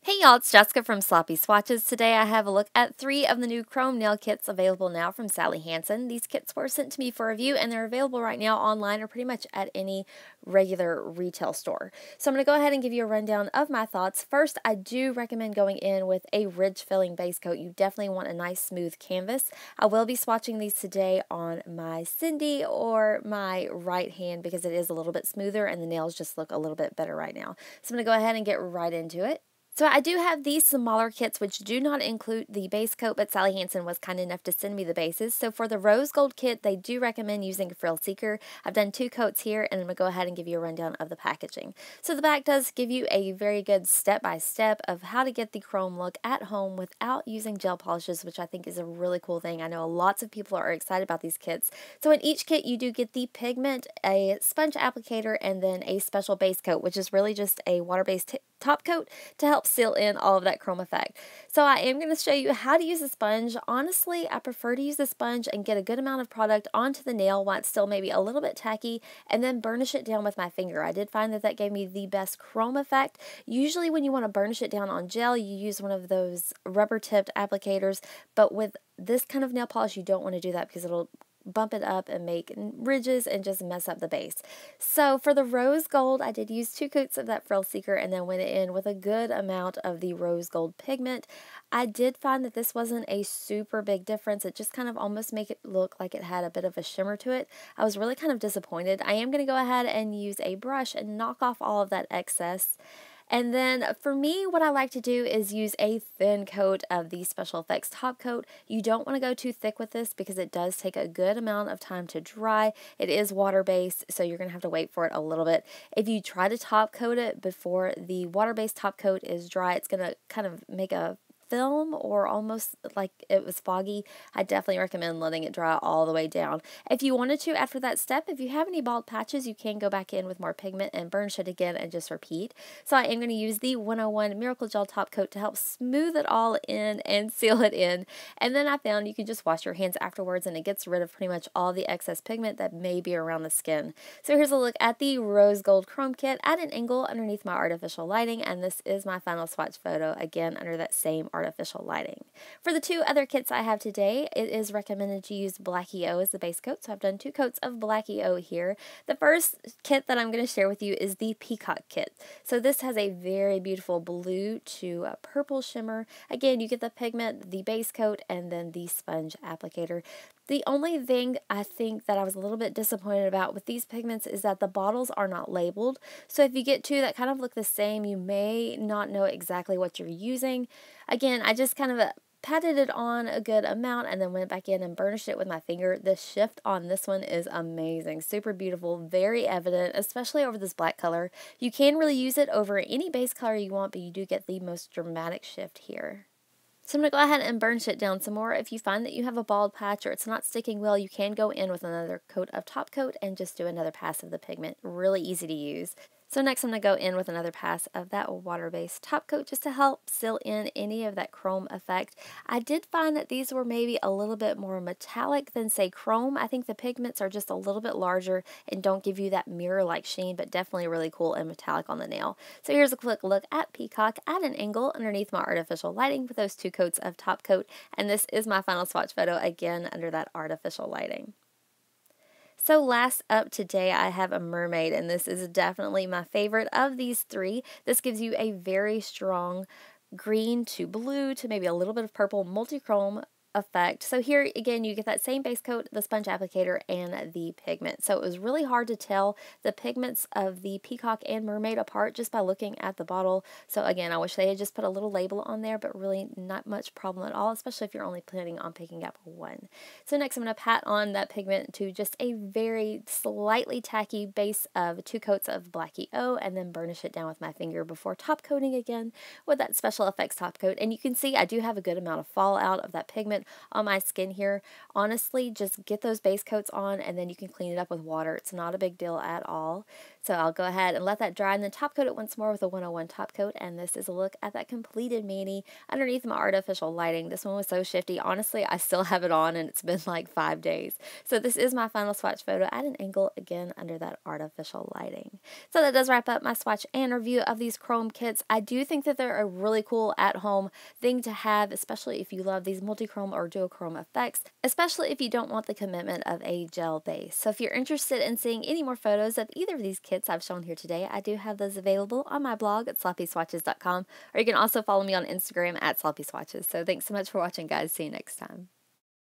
Hey y'all, it's Jessica from Sloppy Swatches. Today I have a look at 3 of the new chrome nail kits available now from Sally Hansen. These kits were sent to me for review and they're available right now online or pretty much at any regular retail store. So I'm going to go ahead and give you a rundown of my thoughts. First, I do recommend going in with a ridge filling base coat. You definitely want a nice smooth canvas. I will be swatching these today on my Cindy or my right hand because it is a little bit smoother and the nails just look a little bit better right now. So I'm going to go ahead and get right into it. So I do have these smaller kits which do not include the base coat, but Sally Hansen was kind enough to send me the bases. So for the rose gold kit, they do recommend using a frill seeker. I've done 2 coats here and I'm going to go ahead and give you a rundown of the packaging. So the back does give you a very good step-by-step of how to get the chrome look at home without using gel polishes, which I think is a really cool thing. I know lots of people are excited about these kits. So in each kit you do get the pigment, a sponge applicator, and then a special base coat, which is really just a water-based top coat to help seal in all of that chrome effect. So I am going to show you how to use the sponge. Honestly, I prefer to use the sponge and get a good amount of product onto the nail while it's still maybe a little bit tacky, and then burnish it down with my finger. I did find that that gave me the best chrome effect. Usually when you want to burnish it down on gel, you use one of those rubber tipped applicators, but with this kind of nail polish you don't want to do that because it'll bump it up and make ridges and just mess up the base. So for the rose gold, I did use 2 coats of that frill seeker and then went in with a good amount of the rose gold pigment. I did find that this wasn't a super big difference. It just kind of almost made it look like it had a bit of a shimmer to it. I was really kind of disappointed. I am going to go ahead and use a brush and knock off all of that excess. And then for me, what I like to do is use a thin coat of the Special Effects top coat. You don't want to go too thick with this because it does take a good amount of time to dry. It is water-based, so you're going to have to wait for it a little bit. If you try to top coat it before the water-based top coat is dry, it's going to kind of make a film or almost like it was foggy. I definitely recommend letting it dry all the way down. If you wanted to, after that step, if you have any bald patches, you can go back in with more pigment and burnish it again and just repeat. So I am going to use the 101 Miracle Gel Top Coat to help smooth it all in and seal it in. And then I found you can just wash your hands afterwards and it gets rid of pretty much all the excess pigment that may be around the skin. So here's a look at the Rose Gold Chrome Kit at an angle underneath my artificial lighting, and this is my final swatch photo, again under that same artificial lighting. For the 2 other kits I have today, it is recommended to use Black EO as the base coat, so I've done 2 coats of Black EO here. The first kit that I'm going to share with you is the Peacock kit. So this has a very beautiful blue to purple shimmer. Again, you get the pigment, the base coat, and then the sponge applicator. The only thing I think that I was a little bit disappointed about with these pigments is that the bottles are not labeled. So if you get 2 that kind of look the same, you may not know exactly what you're using. Again, I just kind of patted it on a good amount and then went back in and burnished it with my finger. The shift on this one is amazing. Super beautiful, very evident, especially over this black color. You can really use it over any base color you want, but you do get the most dramatic shift here. So I'm going to go ahead and burnish it down some more. If you find that you have a bald patch or it's not sticking well, you can go in with another coat of top coat and just do another pass of the pigment. Really easy to use. So next I'm going to go in with another pass of that water-based top coat just to help seal in any of that chrome effect. I did find that these were maybe a little bit more metallic than, say, chrome. I think the pigments are just a little bit larger and don't give you that mirror-like sheen, but definitely really cool and metallic on the nail. So here's a quick look at Peacock at an angle underneath my artificial lighting with those 2 coats of top coat, and this is my final swatch photo, again under that artificial lighting. So last up today I have a Mermaid, and this is definitely my favorite of these 3. This gives you a very strong green to blue to maybe a little bit of purple multi-chrome effect. So here again you get that same base coat, the sponge applicator, and the pigment. So it was really hard to tell the pigments of the Peacock and Mermaid apart just by looking at the bottle. So again, I wish they had just put a little label on there, but really not much problem at all, especially if you're only planning on picking up 1. So next I'm going to pat on that pigment to just a very slightly tacky base of 2 coats of Black EO and then burnish it down with my finger before top coating again with that Special Effects top coat. And you can see I do have a good amount of fallout of that pigment on my skin here. Honestly, just get those base coats on and then you can clean it up with water. It's not a big deal at all. So I'll go ahead and let that dry and then top coat it once more with a 101 top coat. And this is a look at that completed mani underneath my artificial lighting. This one was so shifty. Honestly, I still have it on and it's been like 5 days. So this is my final swatch photo at an angle again under that artificial lighting. So that does wrap up my swatch and review of these chrome kits. I do think that they're a really cool at-home thing to have, especially if you love these multi-chrome or duochrome effects, especially if you don't want the commitment of a gel base. So if you're interested in seeing any more photos of either of these kits I've shown here today, I do have those available on my blog at sloppyswatches.com, or you can also follow me on Instagram at sloppyswatches. So thanks so much for watching, guys. See you next time.